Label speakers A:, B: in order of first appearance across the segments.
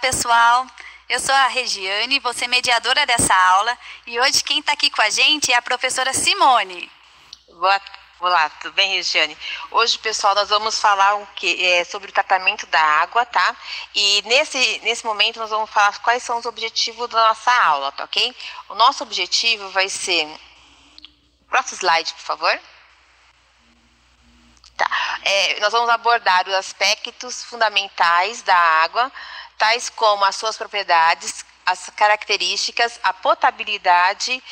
A: pessoal. Eu sou a Regiane, vou ser mediadora dessa aula. E hoje quem está aqui com a gente é a professora Simone.
B: Olá, tudo bem, Regiane? Hoje, pessoal, nós vamos falar sobre o tratamento da água, tá? E nesse momento nós vamos falar quais são os objetivos da nossa aula, tá ok? O nosso objetivo vai ser... Próximo slide, por favor. Tá. Nós vamos abordar os aspectos fundamentais da água, tais como as suas propriedades, as características, a potabilidade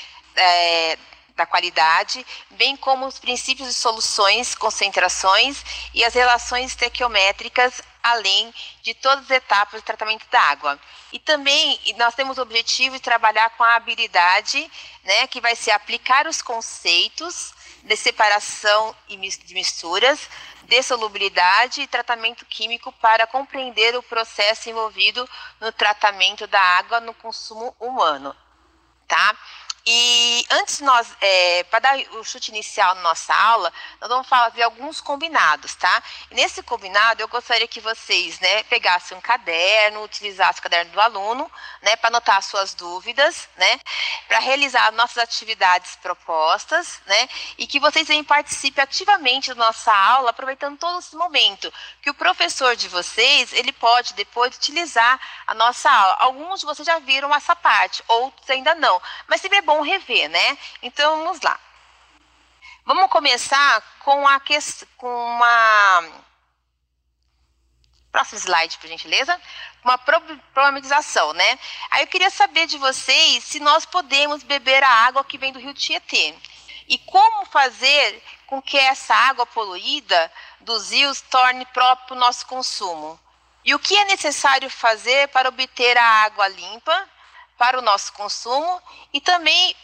B: da qualidade, bem como os princípios de soluções, concentrações e as relações estequiométricas, além de todas as etapas do tratamento da água. E também nós temos o objetivo de trabalhar com a habilidade, né, que vai ser aplicar os conceitos de separação de misturas, de solubilidade e tratamento químico para compreender o processo envolvido no tratamento da água no consumo humano, tá? E antes para dar o chute inicial na nossa aula, nós vamos fazer alguns combinados, tá? E nesse combinado, eu gostaria que vocês, né, pegassem um caderno, utilizassem o caderno do aluno, né, para anotar as suas dúvidas, né, para realizar nossas atividades propostas, né, e que vocês também participem ativamente da nossa aula, aproveitando todo esse momento, que o professor de vocês, ele pode depois utilizar a nossa aula. Alguns de vocês já viram essa parte, outros ainda não, mas sempre é bom rever, né? Então, vamos lá. Vamos começar com uma... Próximo slide, por gentileza. Uma problematização, né? Aí eu queria saber de vocês se nós podemos beber a água que vem do rio Tietê. E como fazer com que essa água poluída dos rios torne próprio para o nosso consumo. E o que é necessário fazer para obter a água limpa para o nosso consumo, e também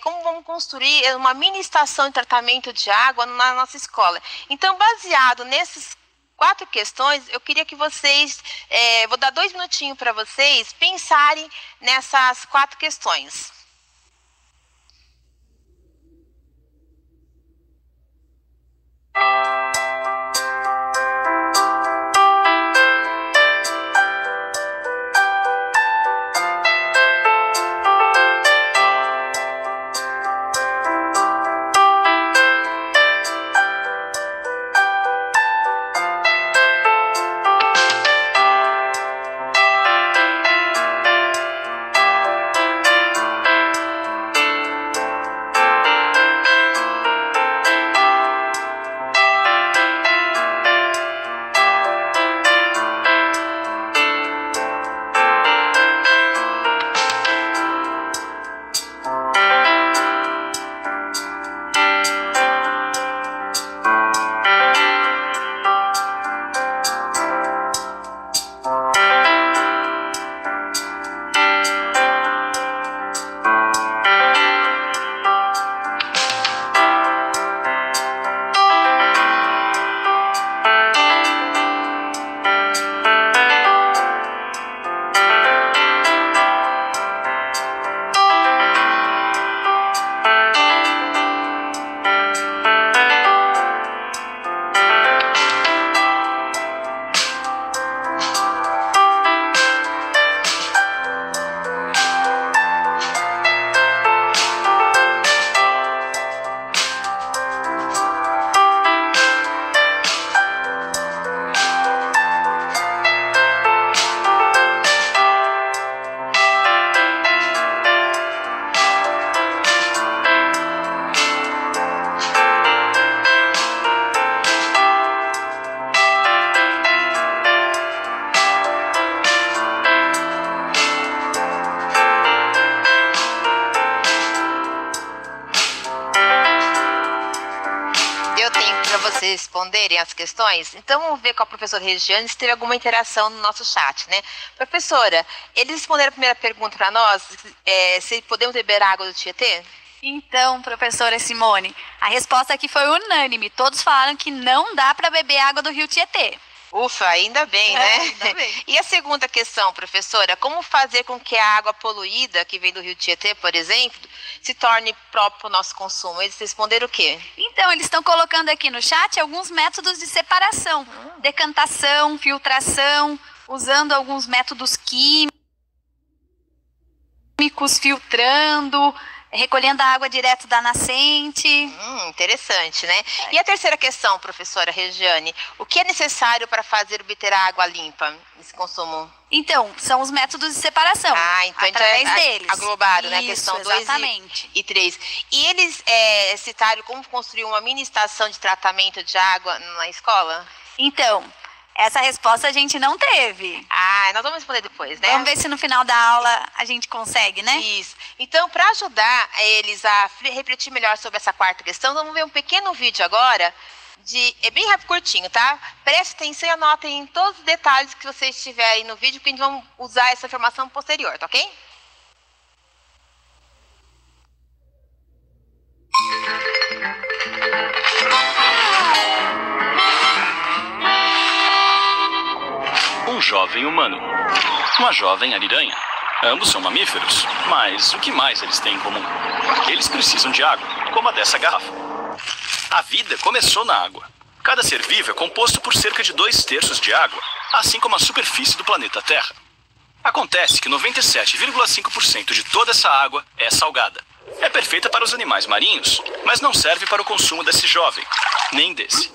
B: como vamos construir uma mini estação de tratamento de água na nossa escola. Então, baseado nessas 4 questões, eu queria que vocês, vou dar 2 minutinhos para vocês pensarem nessas 4 questões. Responderem as questões. Então, vamos ver com a professora Regiane se teve alguma interação no nosso chat, né? Professora, eles responderam a primeira pergunta para nós, se podemos beber água do Tietê?
A: Então, professora Simone, a resposta aqui foi unânime. Todos falaram que não dá para beber água do rio Tietê.
B: Ufa, ainda bem, né?
A: Ainda bem.
B: E a segunda questão, professora, como fazer com que a água poluída, que vem do rio Tietê, por exemplo, se torne própria para o nosso consumo? Eles responderam o quê?
A: Então, eles estão colocando aqui no chat alguns métodos de separação. Decantação, filtração, usando alguns métodos químicos, filtrando, recolhendo a água direto da nascente.
B: Interessante, né? E a terceira questão, professora Regiane, o que é necessário para fazer obter a água limpa, esse consumo?
A: Então, são os métodos de separação,
B: então
A: através deles.
B: Aglobaram,
A: né?
B: A questão 2 e 3. E eles citaram como construir uma mini estação de tratamento de água na escola?
A: Então, essa resposta a gente não teve.
B: Nós vamos responder depois, né?
A: Vamos ver se no final da aula a gente consegue, né?
B: Isso. Então, para ajudar eles a refletir melhor sobre essa quarta questão, vamos ver um pequeno vídeo agora, é bem rápido, curtinho, tá? Preste atenção e anotem todos os detalhes que vocês tiverem no vídeo, porque a gente vai usar essa informação posterior, tá ok?
C: Um jovem humano, uma jovem ariranha. Ambos são mamíferos, mas o que mais eles têm em comum? Eles precisam de água, como a dessa garrafa. A vida começou na água. Cada ser vivo é composto por cerca de 2/3 de água, assim como a superfície do planeta Terra. Acontece que 97,5% de toda essa água é salgada. É perfeita para os animais marinhos, mas não serve para o consumo desse jovem, nem desse.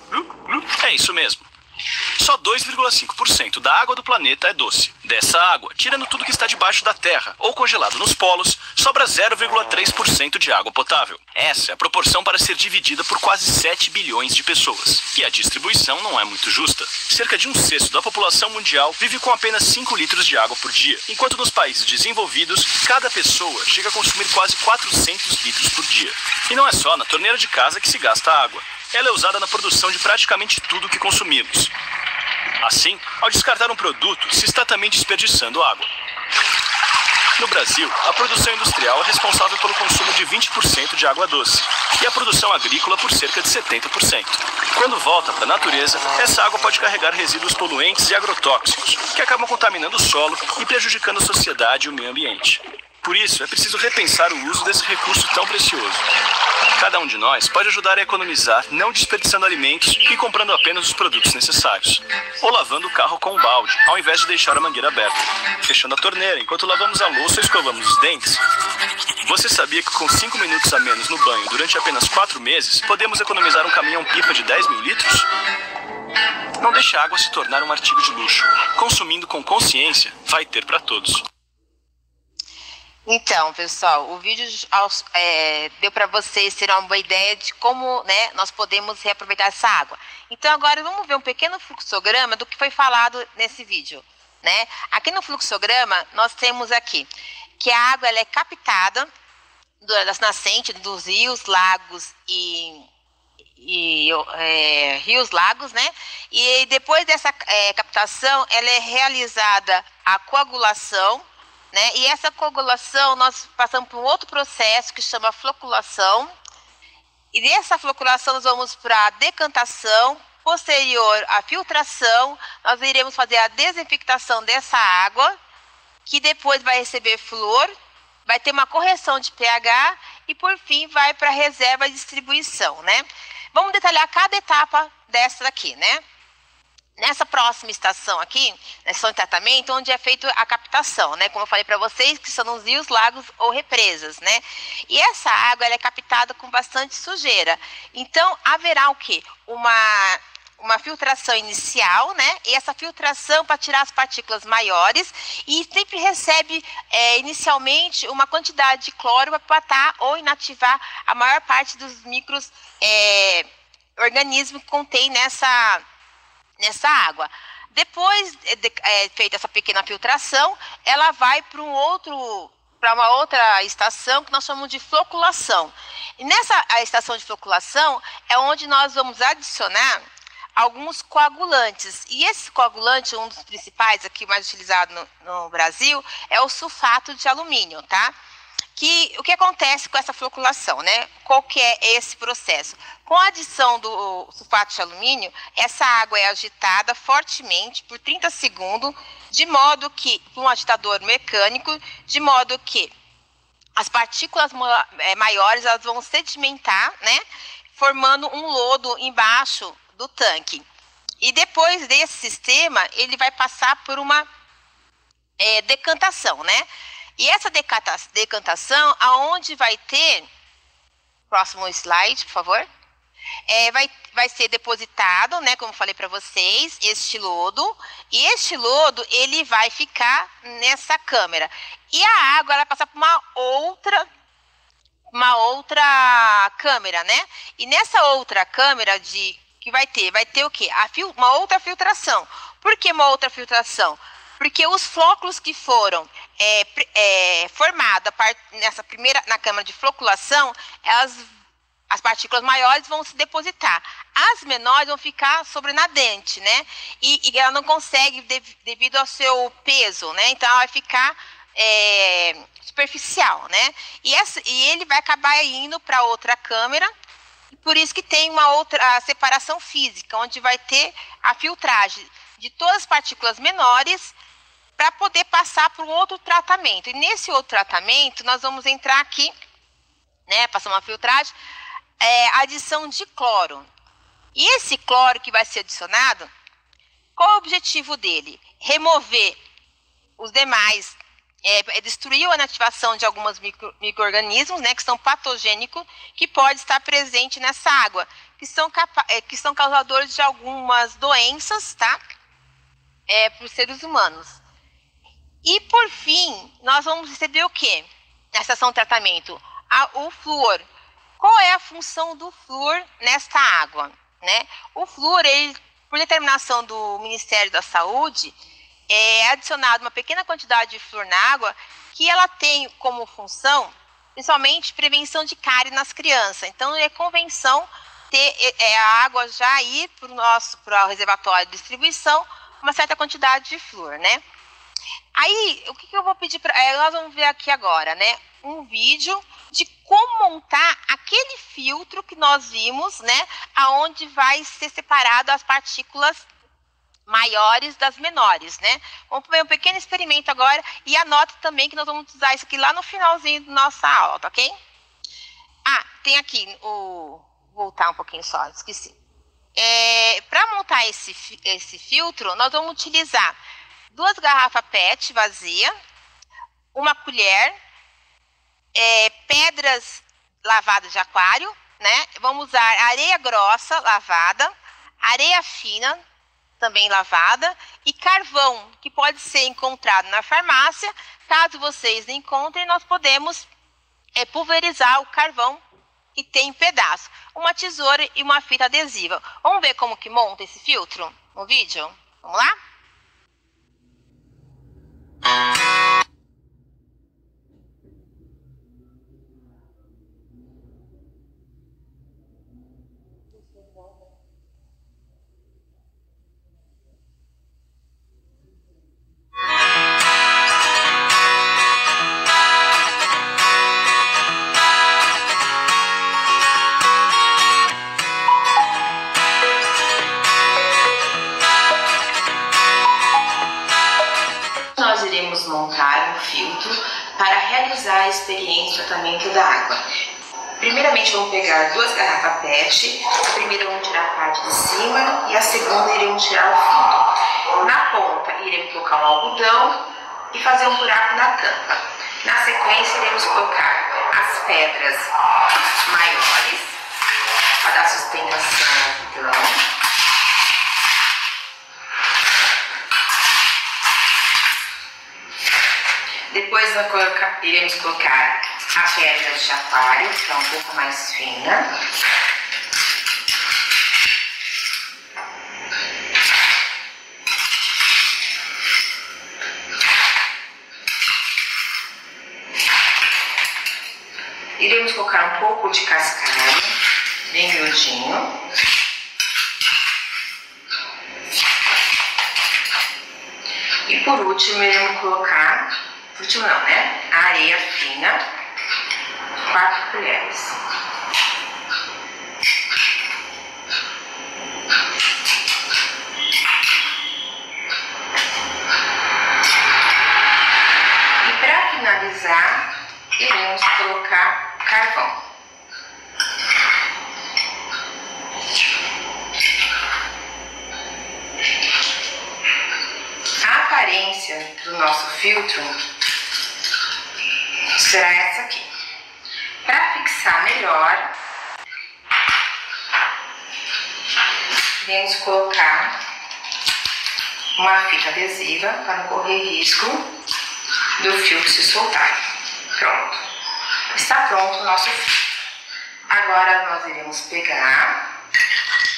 C: É isso mesmo. Só 2,5% da água do planeta é doce. Dessa água, tirando tudo que está debaixo da terra ou congelado nos polos, sobra 0,3% de água potável. Essa é a proporção para ser dividida por quase 7 bilhões de pessoas. E a distribuição não é muito justa. Cerca de 1/6 da população mundial vive com apenas 5 litros de água por dia, enquanto nos países desenvolvidos, cada pessoa chega a consumir quase 400 litros por dia. E não é só na torneira de casa que se gasta água. Ela é usada na produção de praticamente tudo que consumimos. Assim, ao descartar um produto, se está também desperdiçando água. No Brasil, a produção industrial é responsável pelo consumo de 20% de água doce e a produção agrícola por cerca de 70%. Quando volta para a natureza, essa água pode carregar resíduos poluentes e agrotóxicos, que acabam contaminando o solo e prejudicando a sociedade e o meio ambiente. Por isso, é preciso repensar o uso desse recurso tão precioso. Cada um de nós pode ajudar a economizar, não desperdiçando alimentos e comprando apenas os produtos necessários. Ou lavando o carro com um balde, ao invés de deixar a mangueira aberta. Fechando a torneira enquanto lavamos a louça ou escovamos os dentes. Você sabia que com 5 minutos a menos no banho durante apenas 4 meses, podemos economizar um caminhão-pipa de 10 mil litros? Não deixe a água se tornar um artigo de luxo. Consumindo com consciência, vai ter para todos.
B: Então, pessoal, o vídeo deu para vocês terem uma boa ideia de como, né, nós podemos reaproveitar essa água. Então, agora vamos ver um pequeno fluxograma do que foi falado nesse vídeo, né? Aqui no fluxograma, nós temos aqui que a água ela é captada das nascentes dos rios, lagos rios, lagos, né? E depois dessa captação, ela é realizada a coagulação, né? E essa coagulação, nós passamos por um outro processo que chama floculação. E dessa floculação, nós vamos para a decantação. Posterior à filtração, nós iremos fazer a desinfectação dessa água, que depois vai receber flúor, vai ter uma correção de pH e, por fim, vai para a reserva e distribuição, né? Vamos detalhar cada etapa dessa daqui, né? Nessa próxima estação aqui, na estação de tratamento, onde é feita a captação, né? Como eu falei para vocês, que são nos rios, lagos ou represas, né? E essa água, ela é captada com bastante sujeira. Então, haverá o quê? Uma filtração inicial, né? E essa filtração para tirar as partículas maiores e sempre recebe inicialmente uma quantidade de cloro para matar ou inativar a maior parte dos micro-organismos que contém nessa água. Depois feita essa pequena filtração, ela vai para uma outra estação que nós chamamos de floculação. E nessa estação de floculação é onde nós vamos adicionar alguns coagulantes. E esse coagulante, um dos principais aqui mais utilizado no Brasil, é o sulfato de alumínio, tá? O que acontece com essa floculação, né? Qual que é esse processo? Com a adição do sulfato de alumínio, essa água é agitada fortemente por 30 segundos, de modo que, com um agitador mecânico, de modo que as partículas maiores elas vão sedimentar, né? Formando um lodo embaixo do tanque. E depois desse sistema, ele vai passar por uma decantação, né? E essa decantação, aonde vai ter, próximo slide, por favor, vai ser depositado, né, como falei para vocês, este lodo, e este lodo, ele vai ficar nessa câmara. E a água, ela vai passar por uma outra câmara, né? E nessa outra câmara que vai ter o quê? Uma outra filtração. Por que uma outra filtração? Porque os flóculos que foram formados na câmara de floculação, as partículas maiores vão se depositar. As menores vão ficar sobrenadente, né? E ela não consegue devido ao seu peso, né? Então ela vai ficar superficial, né? E ele vai acabar indo para outra câmara. Por isso que tem uma outra separação física, onde vai ter a filtragem de todas as partículas menores para poder passar para um outro tratamento. E nesse outro tratamento, nós vamos entrar aqui, né? Passar uma filtragem, adição de cloro. E esse cloro que vai ser adicionado, qual é o objetivo dele? Remover os demais, destruir a inativação de alguns micro-organismos, né, que são patogênicos, que pode estar presente nessa água, que são causadores de algumas doenças, tá? Para os seres humanos. E, por fim, nós vamos receber o quê? Na estação de tratamento? O flúor. Qual é a função do flúor nesta água, né? O flúor, ele, por determinação do Ministério da Saúde, é adicionado uma pequena quantidade de flúor na água, que ela tem como função, principalmente, prevenção de cárie nas crianças. Então, é convenção ter a água já ir para o reservatório de distribuição, uma certa quantidade de flúor, né? Aí, o que eu vou pedir para... nós vamos ver aqui agora, né? Um vídeo de como montar aquele filtro que nós vimos, né? Aonde vai ser separado as partículas maiores das menores, né? Vamos ver um pequeno experimento agora e anote também que nós vamos usar isso aqui lá no finalzinho da nossa aula, tá ok? Tem aqui voltar um pouquinho só, esqueci. Para montar esse filtro, nós vamos utilizar 2 garrafas PET vazia, uma colher, pedras lavadas de aquário, né? Vamos usar areia grossa lavada, areia fina também lavada e carvão, que pode ser encontrado na farmácia. Caso vocês não encontrem, nós podemos pulverizar o carvão que tem em pedaço, uma tesoura e uma fita adesiva. Vamos ver como que monta esse filtro no vídeo? Vamos lá? Nós iremos montar um filtro para realizar a experiência de tratamento da água. Primeiramente, vamos pegar 2 garrafas PET. A primeira vamos tirar a parte de cima e a segunda iremos tirar o fundo. Na ponta, iremos colocar um algodão e fazer um buraco na tampa. Na sequência, iremos colocar as pedras maiores para dar sustentação ao algodão. Depois iremos colocar a pedra de aquário, que é um pouco mais fina. Iremos colocar um pouco de cascalho, bem miudinho. E por último, iremos colocar... Por último não, né? A areia fina, 4 colheres. E para finalizar, iremos colocar carvão. nosso filtro será essa aqui. Para fixar melhor, vamos colocar uma fita adesiva para não correr risco do filtro se soltar. Pronto. Está pronto o nosso filtro. Agora nós iremos pegar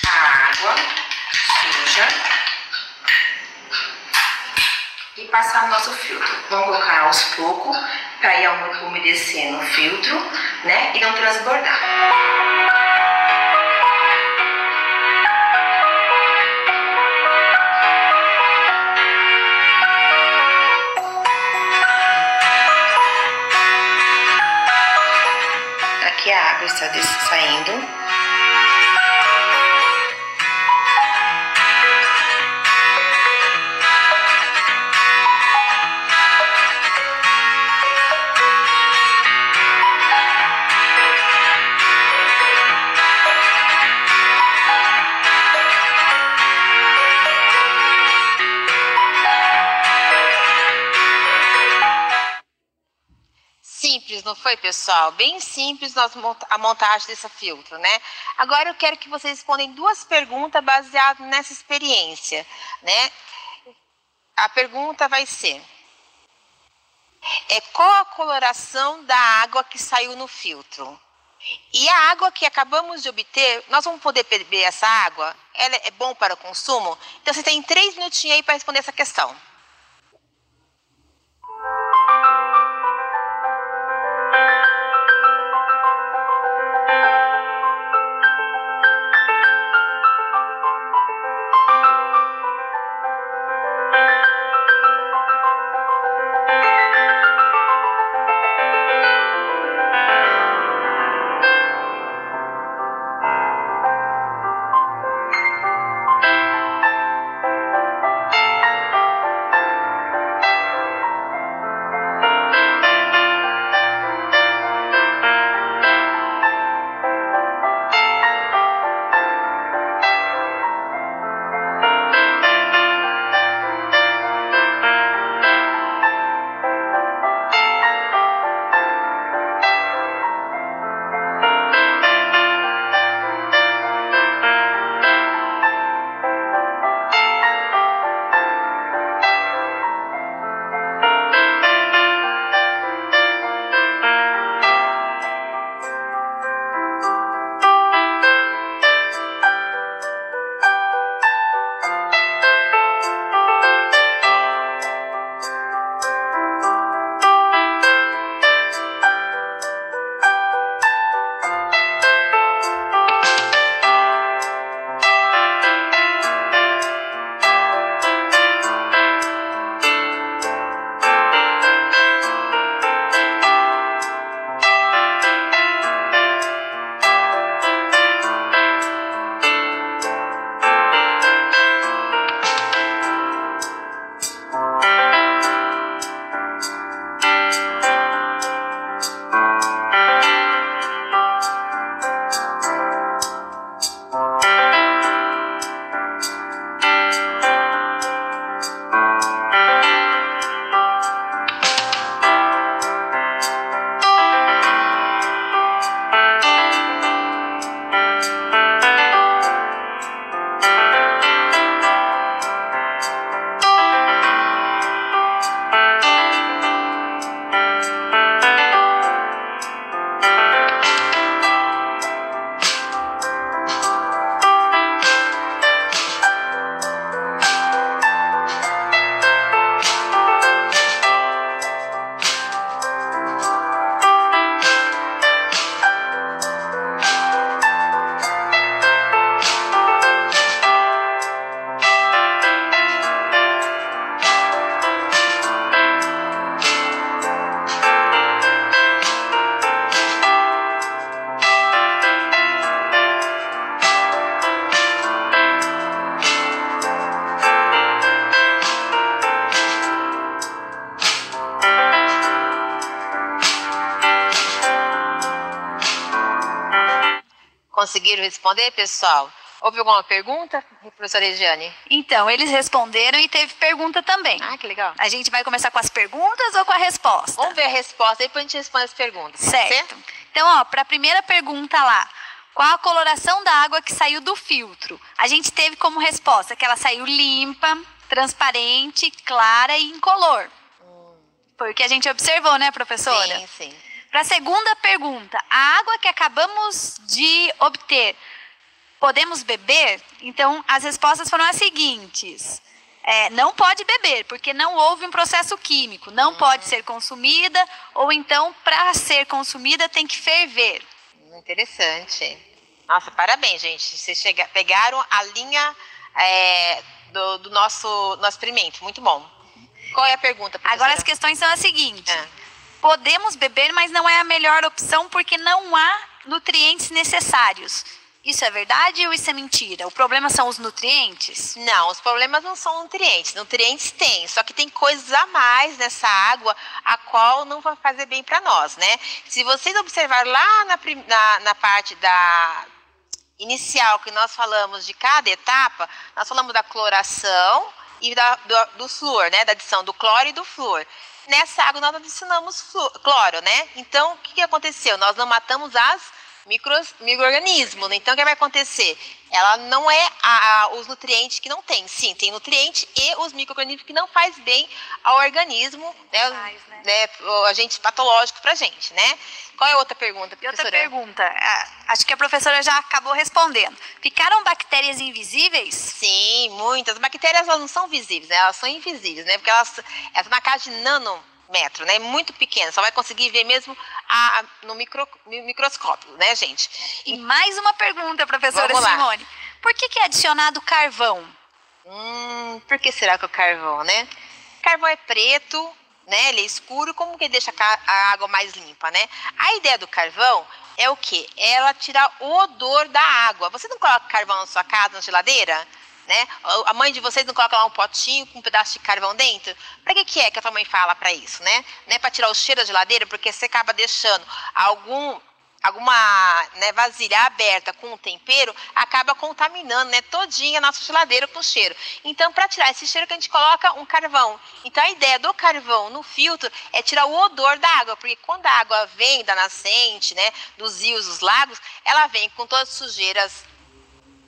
B: a água suja e passar no nosso filtro. Vamos colocar aos poucos para ir umedecendo o filtro, né? E não transbordar. Aqui a água está saindo. Simples, não foi, pessoal? Bem simples a montagem desse filtro, né? Agora eu quero que vocês respondam 2 perguntas baseadas nessa experiência, né? A pergunta vai ser: qual a coloração da água que saiu no filtro? E a água que acabamos de obter, nós vamos poder beber essa água? Ela é bom para o consumo? Então você tem 3 minutinhos aí para responder essa questão. Conseguiram responder, pessoal? Houve alguma pergunta, professora Regiane?
A: Então, eles responderam e teve pergunta também.
B: Ah, que legal.
A: A gente vai começar com as perguntas ou com a resposta?
B: Vamos ver a resposta, depois a gente responde as perguntas.
A: Certo. Então, para a primeira pergunta lá, qual a coloração da água que saiu do filtro? A gente teve como resposta que ela saiu limpa, transparente, clara e incolor. Foi o que a gente observou, né, professora?
B: Sim, sim.
A: Para a segunda pergunta, a água que acabamos de obter, podemos beber? Então, as respostas foram as seguintes. Não pode beber, porque não houve um processo químico. Não pode ser consumida, ou então, para ser consumida, tem que ferver.
B: Interessante. Nossa, parabéns, gente. Vocês pegaram a linha do nosso experimento. Muito bom. Qual é a pergunta, professora?
A: Agora as questões são as seguintes. Podemos beber, mas não é a melhor opção porque não há nutrientes necessários. Isso é verdade ou isso é mentira? O problema são os nutrientes?
B: Não, os problemas não são nutrientes. Nutrientes tem, só que tem coisas a mais nessa água a qual não vai fazer bem para nós, né? Se vocês observarem lá na parte da inicial que nós falamos de cada etapa, nós falamos da cloração e do flúor, né? Da adição do cloro e do flúor. Nessa água nós adicionamos cloro, né? Então, o que aconteceu? Nós não matamos micro-organismos. Então, o que vai acontecer? Ela não é os nutrientes que não tem. Sim, tem nutriente e os micro-organismos que não faz bem ao organismo, né, agente patológico pra gente, né? Qual é a outra pergunta, professora?
A: E outra pergunta, acho que a professora já acabou respondendo. Ficaram bactérias invisíveis?
B: Sim, muitas. As bactérias, elas não são visíveis, né? Elas são invisíveis, né? Porque elas estão na casa de nanômetro, né? Muito pequena, só vai conseguir ver mesmo no microscópio, né, gente?
A: E mais uma pergunta, professora Simone. Por que é adicionado carvão?
B: Por que será que o carvão, né? Carvão é preto, né? Ele é escuro, como que deixa a água mais limpa, né? A ideia do carvão é o quê? Ela tirar o odor da água. Você não coloca carvão na sua casa, na geladeira? Né? A mãe de vocês não coloca lá um potinho com um pedaço de carvão dentro? Para que é que a tua mãe fala para isso, né? Não é para tirar o cheiro da geladeira, porque você acaba deixando alguma vasilha aberta com um tempero, acaba contaminando, né, todinha a nossa geladeira com cheiro. Então, para tirar esse cheiro, que a gente coloca um carvão. Então, a ideia do carvão no filtro é tirar o odor da água, porque quando a água vem da nascente, né, dos rios, dos lagos, ela vem com todas as sujeiras,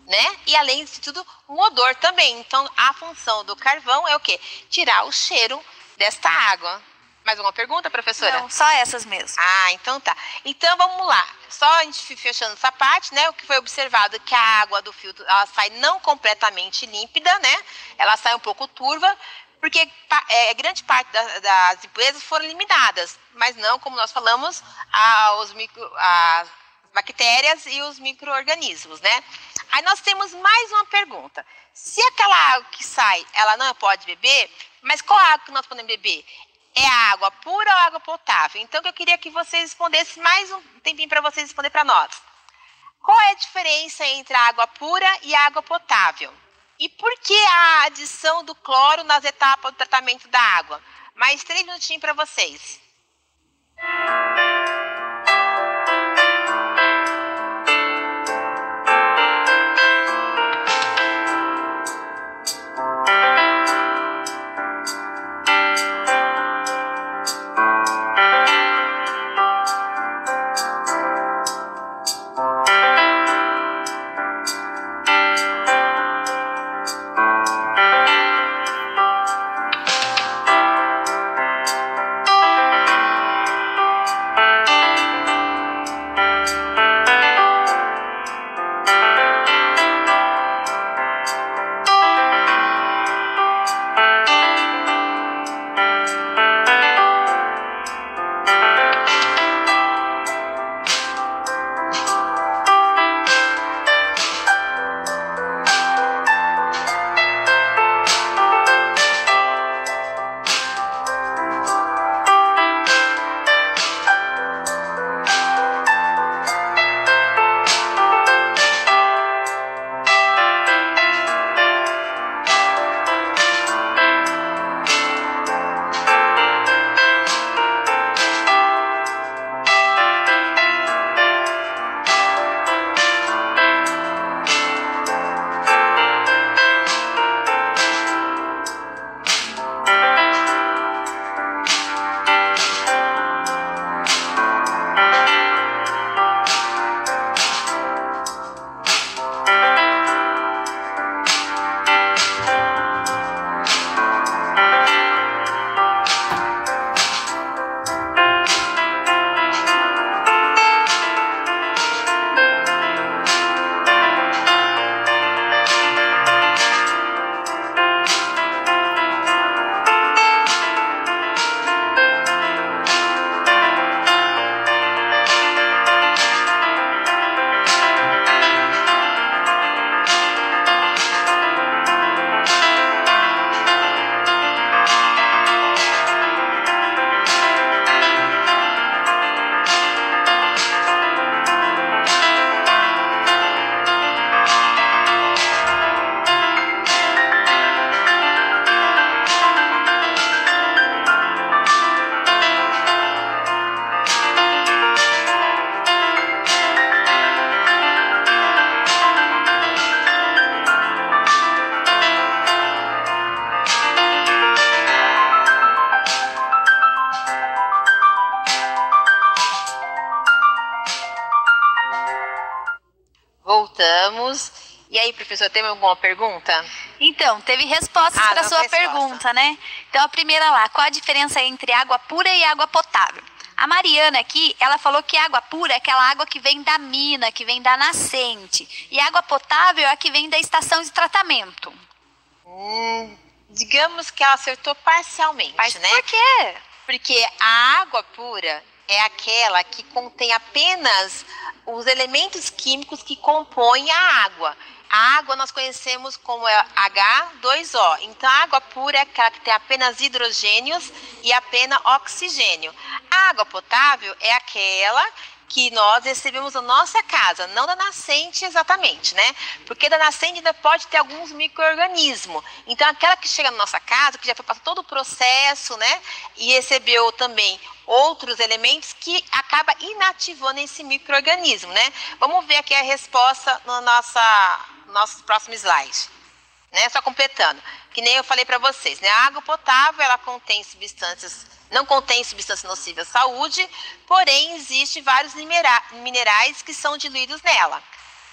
B: né? E além de tudo, um odor também. Então, a função do carvão é o quê? Tirar o cheiro desta água. Mais alguma pergunta, professora?
A: Não, só essas mesmo.
B: Então tá. Então, vamos lá. Só a gente fechando essa parte, né? O que foi observado é que a água do filtro, ela sai não completamente límpida, né? Ela sai um pouco turva, porque grande parte das impurezas foram eliminadas. Mas não, como nós falamos, as bactérias e os micro-organismos, né? Aí nós temos mais uma pergunta. Se aquela água que sai, ela não pode beber, mas qual água que nós podemos beber? É a água pura ou água potável? Então, eu queria que vocês respondessem mais um tempinho para vocês responder para nós. Qual é a diferença entre a água pura e a água potável? E por que a adição do cloro nas etapas do tratamento da água? Mais 3 minutinhos para vocês. Voltamos. E aí, professor, tem alguma pergunta?
A: Então, teve respostas para a sua pergunta, né? Então, a primeira lá, qual a diferença entre água pura e água potável? A Mariana aqui, ela falou que água pura é aquela água que vem da mina, que vem da nascente. E água potável é a que vem da estação de tratamento.
B: Digamos que ela acertou parcialmente,
A: Mas
B: né?
A: por quê?
B: Porque a água pura é aquela que contém apenas os elementos químicos que compõem a água. A água nós conhecemos como H2O. Então, a água pura é aquela que tem apenas hidrogênios e apenas oxigênio. A água potável é aquela que nós recebemos na nossa casa, não da nascente exatamente, né? Porque da nascente ainda pode ter alguns micro-organismos. Então, aquela que chega na nossa casa, que já foi passado todo o processo, né? E recebeu também outros elementos que acaba inativando esse micro-organismo, né? Vamos ver aqui a resposta no nosso próximo slide, né? Só completando, que nem eu falei para vocês, né? A água potável, ela não contém substâncias nocivas à saúde, porém existem vários minerais que são diluídos nela.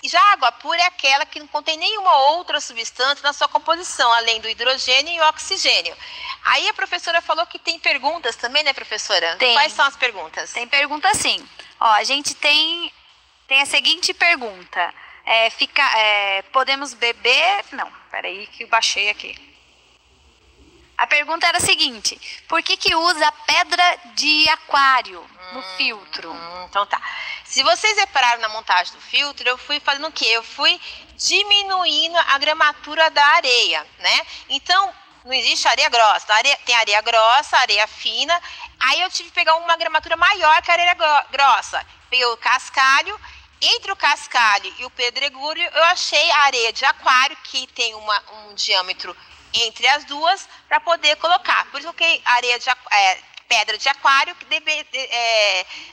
B: E já a água pura é aquela que não contém nenhuma outra substância na sua composição, além do hidrogênio e oxigênio. Aí a professora falou que tem perguntas também, né, professora?
A: Tem.
B: Quais são as perguntas?
A: Tem pergunta sim. Ó, a gente tem a seguinte pergunta. Podemos beber... Não, peraí que eu baixei aqui. A pergunta era a seguinte: por que usa pedra de aquário no filtro?
B: Então tá. Se vocês repararam na montagem do filtro, eu fui fazendo o quê? Eu fui diminuindo a gramatura da areia, né? Então, não existe areia grossa. Tem areia grossa, areia fina. Aí eu tive que pegar uma gramatura maior que a areia grossa. Peguei o cascalho. Entre o cascalho e o pedregulho, eu achei a areia de aquário, que tem um diâmetro entre as duas, para poder colocar. Por isso que eu coloquei pedra de aquário,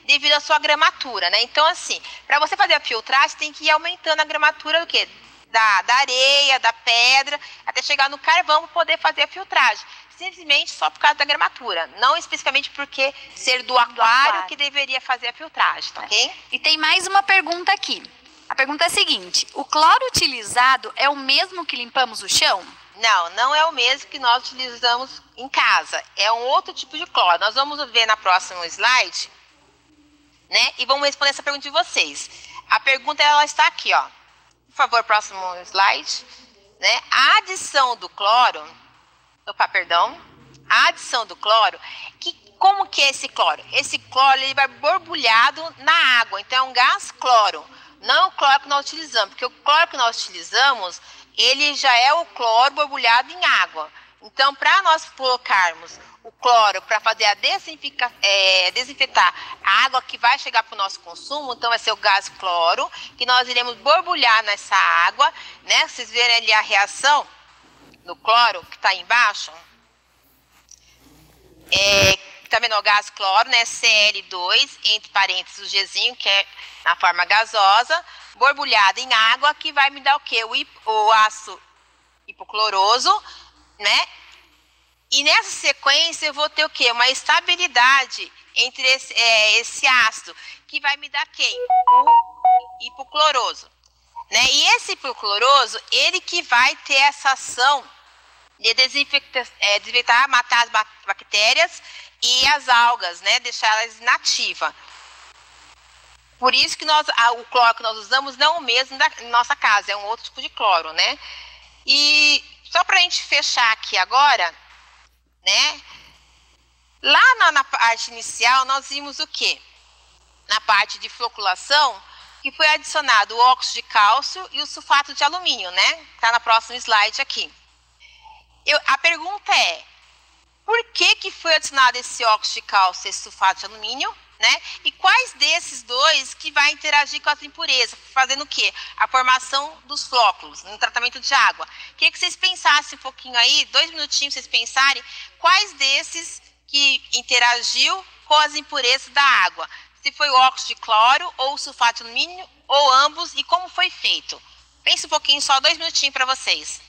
B: devido à sua gramatura, né? Então, assim, para você fazer a filtragem, você tem que ir aumentando a gramatura do quê? Da areia, da pedra, até chegar no carvão para poder fazer a filtragem. Simplesmente só por causa da gramatura, não especificamente porque ser do aquário que deveria fazer a filtragem, tá ok?
A: E tem mais uma pergunta aqui. A pergunta é a seguinte: o cloro utilizado é o mesmo que limpamos o chão?
B: Não é o mesmo que nós utilizamos em casa. É um outro tipo de cloro. Nós vamos ver na próxima slide, né? E vamos responder essa pergunta de vocês. A pergunta, ela está aqui, ó. Por favor, próximo slide. Né? A adição do cloro... A adição do cloro, como que é esse cloro? Esse cloro, ele vai borbulhado na água. Então, é um gás cloro. Não é o cloro que nós utilizamos. Porque o cloro que nós utilizamos, ele já é o cloro borbulhado em água. Então, para nós colocarmos o cloro para fazer desinfetar a água que vai chegar para o nosso consumo, então vai ser o gás cloro, que nós iremos borbulhar nessa água, né? Vocês verem ali a reação do cloro que está embaixo. Tá vendo o gás cloro, né? Cl2, entre parênteses o Gzinho, que é na forma gasosa, borbulhada em água, que vai me dar o quê? O ácido hipocloroso, né? E nessa sequência eu vou ter o quê? Uma estabilidade entre esse ácido, que vai me dar quem? O hipocloroso. Né? E esse hipocloroso, ele que vai ter essa ação de desinfetar, matar as bactérias e as algas, né? Deixar elas inativas. Por isso que o cloro que nós usamos não é o mesmo da nossa casa, é um outro tipo de cloro, né? E só para a gente fechar aqui agora, né? Lá na parte inicial, nós vimos o quê? Na parte de floculação, que foi adicionado o óxido de cálcio e o sulfato de alumínio, né? Está na próxima slide aqui. A pergunta é, por que foi adicionado esse óxido de cálcio e esse sulfato de alumínio, né? E quais desses dois que vai interagir com as impurezas, fazendo o quê? A formação dos flóculos no tratamento de água. Queria que vocês pensassem um pouquinho aí, 2 minutinhos vocês pensarem, quais desses que interagiu com as impurezas da água. Se foi o óxido de cloro ou o sulfato de alumínio, ou ambos, e como foi feito. Pense um pouquinho, só 2 minutinhos para vocês.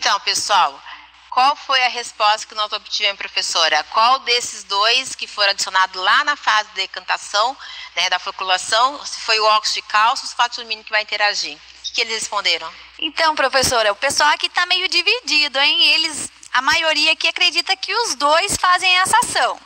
B: Então, pessoal, qual foi a resposta que nós obtivemos, professora? Qual desses dois que foram adicionados lá na fase de decantação, né, da floculação, se foi o óxido de cálcio ou o sulfato de alumínio que vai interagir? O que eles responderam?
A: Então, professora, o pessoal aqui está meio dividido, hein? A maioria aqui acredita que os dois fazem essa ação.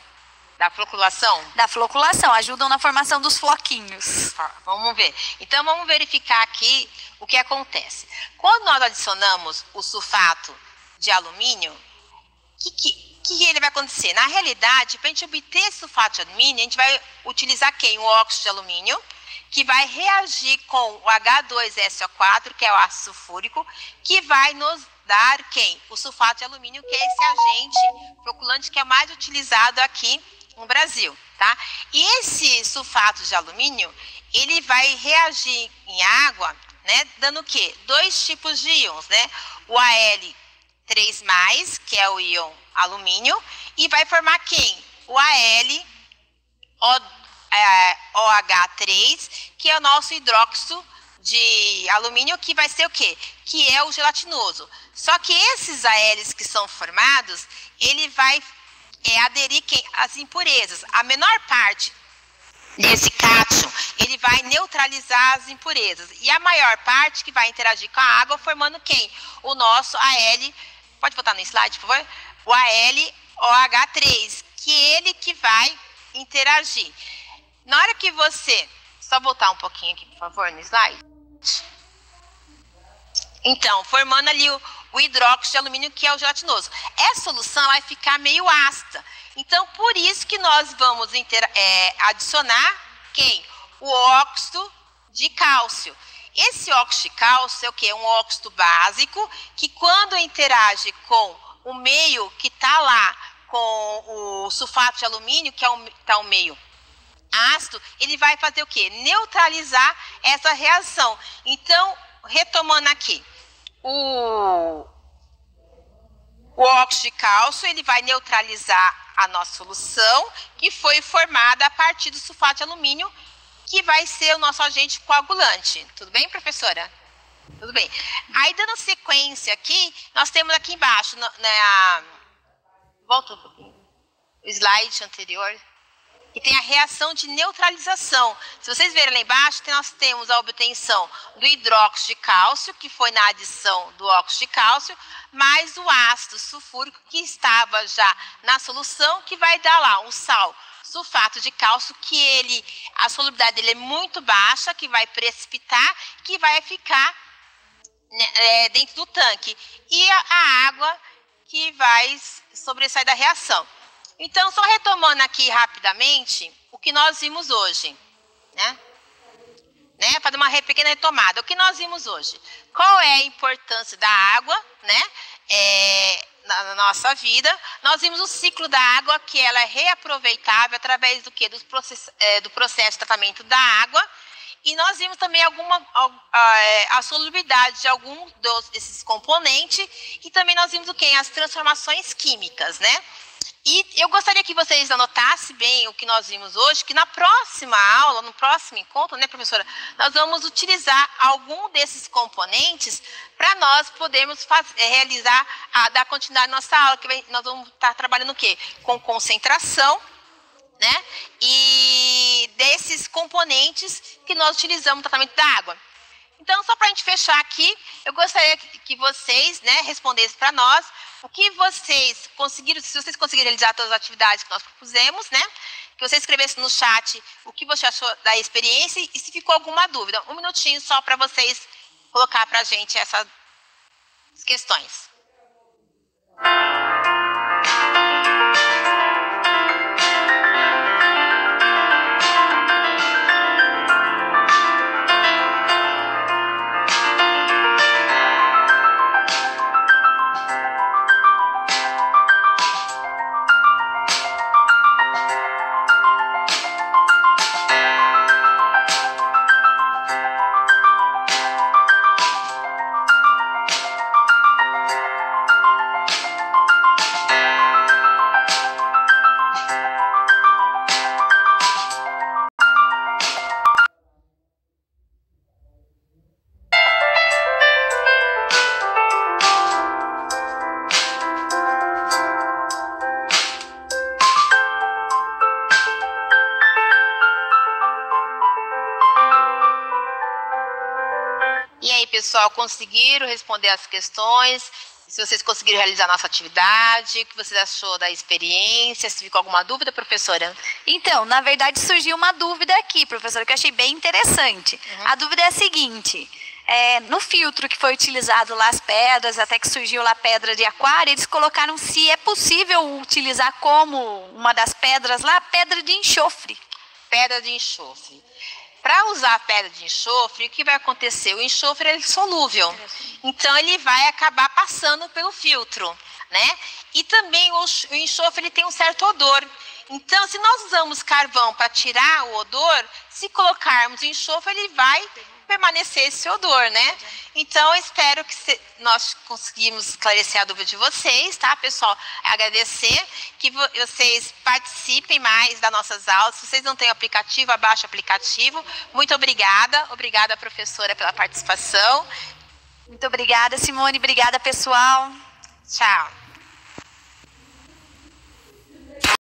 B: Da floculação?
A: Da floculação, ajudam na formação dos floquinhos.
B: Vamos ver. Então, vamos verificar aqui o que acontece. Quando nós adicionamos o sulfato de alumínio, o que ele vai acontecer? Na realidade, para a gente obter esse sulfato de alumínio, a gente vai utilizar quem? O óxido de alumínio, que vai reagir com o H2SO4, que é o ácido sulfúrico, que vai nos dar quem? O sulfato de alumínio, que é esse agente floculante que é mais utilizado aqui no Brasil, tá? E esse sulfato de alumínio, ele vai reagir em água, né, dando o quê? Dois tipos de íons, né? O Al3+, que é o íon alumínio, e vai formar quem? O OH3, que é o nosso hidróxido de alumínio, que vai ser o quê? Que é o gelatinoso. Só que esses ALs que são formados, ele vai aderir às impurezas. A menor parte desse cátion, ele vai neutralizar as impurezas. E a maior parte que vai interagir com a água, formando quem? O nosso Al, pode botar no slide, por favor? O AlOH3, que é ele que vai interagir. Na hora que você... Só voltar um pouquinho aqui, por favor, no slide. Então, formando ali o hidróxido de alumínio, que é o gelatinoso. Essa solução vai ficar meio ácida. Então, por isso que nós vamos adicionar quem? O óxido de cálcio. Esse óxido de cálcio é o quê? Um óxido básico que, quando interage com o meio que está lá com o sulfato de alumínio, que é o meio ácido, ele vai fazer o quê? Neutralizar essa reação. Então, retomando aqui, o óxido de cálcio, ele vai neutralizar a nossa solução, que foi formada a partir do sulfato de alumínio, que vai ser o nosso agente coagulante. Tudo bem, professora? Tudo bem. Aí, dando sequência aqui, nós temos aqui embaixo, volta um pouquinho, o slide anterior, que tem a reação de neutralização. Se vocês verem lá embaixo, nós temos a obtenção do hidróxido de cálcio, que foi na adição do óxido de cálcio, mais o ácido sulfúrico, que estava já na solução, que vai dar lá um sal sulfato de cálcio, que a solubilidade dele é muito baixa, que vai precipitar, que vai ficar dentro do tanque. E a água que vai sobressair da reação. Então, só retomando aqui rapidamente o que nós vimos hoje, né? Fazer uma pequena retomada. O que nós vimos hoje? Qual é a importância da água, né? Na nossa vida? Nós vimos o ciclo da água, que ela é reaproveitável através do quê? Do processo de tratamento da água. E nós vimos também a solubilidade de alguns desses componentes. E também nós vimos o quê? As transformações químicas, né? E eu gostaria que vocês anotassem bem o que nós vimos hoje, que na próxima aula, no próximo encontro, né, professora, nós vamos utilizar algum desses componentes para nós podermos dar continuidade à nossa aula, que nós vamos estar trabalhando o quê? Com concentração, né? E desses componentes que nós utilizamos no tratamento da água. Então, só para a gente fechar aqui, eu gostaria que vocês, né, respondessem para nós o que vocês conseguiram, se vocês conseguiram realizar todas as atividades que nós propusemos, né? Que vocês escrevessem no chat o que você achou da experiência e se ficou alguma dúvida. Um minutinho só para vocês colocar para a gente essas questões. pessoal conseguiram responder as questões, se vocês conseguiram realizar a nossa atividade, o que vocês achou da experiência, se ficou alguma dúvida, professora?
A: Então, na verdade, surgiu uma dúvida aqui, professora, que eu achei bem interessante. A dúvida é a seguinte: no filtro que foi utilizado lá as pedras, até que surgiu lá a pedra de aquário, eles colocaram se é possível utilizar como uma das pedras lá, pedra de enxofre.
B: Pedra de enxofre. Para usar a pedra de enxofre, o que vai acontecer? O enxofre é solúvel, então ele vai acabar passando pelo filtro, né? E também o enxofre ele tem um certo odor. Então, se nós usamos carvão para tirar o odor, se colocarmos o enxofre, ele vai permanecer esse odor, né? Então, eu espero que nós conseguimos esclarecer a dúvida de vocês, tá, pessoal? Agradecer que vocês participem mais das nossas aulas. Se vocês não têm aplicativo, abaixe o aplicativo. Muito obrigada. Obrigada, professora, pela participação.
A: Muito obrigada, Simone. Obrigada, pessoal.
B: Tchau.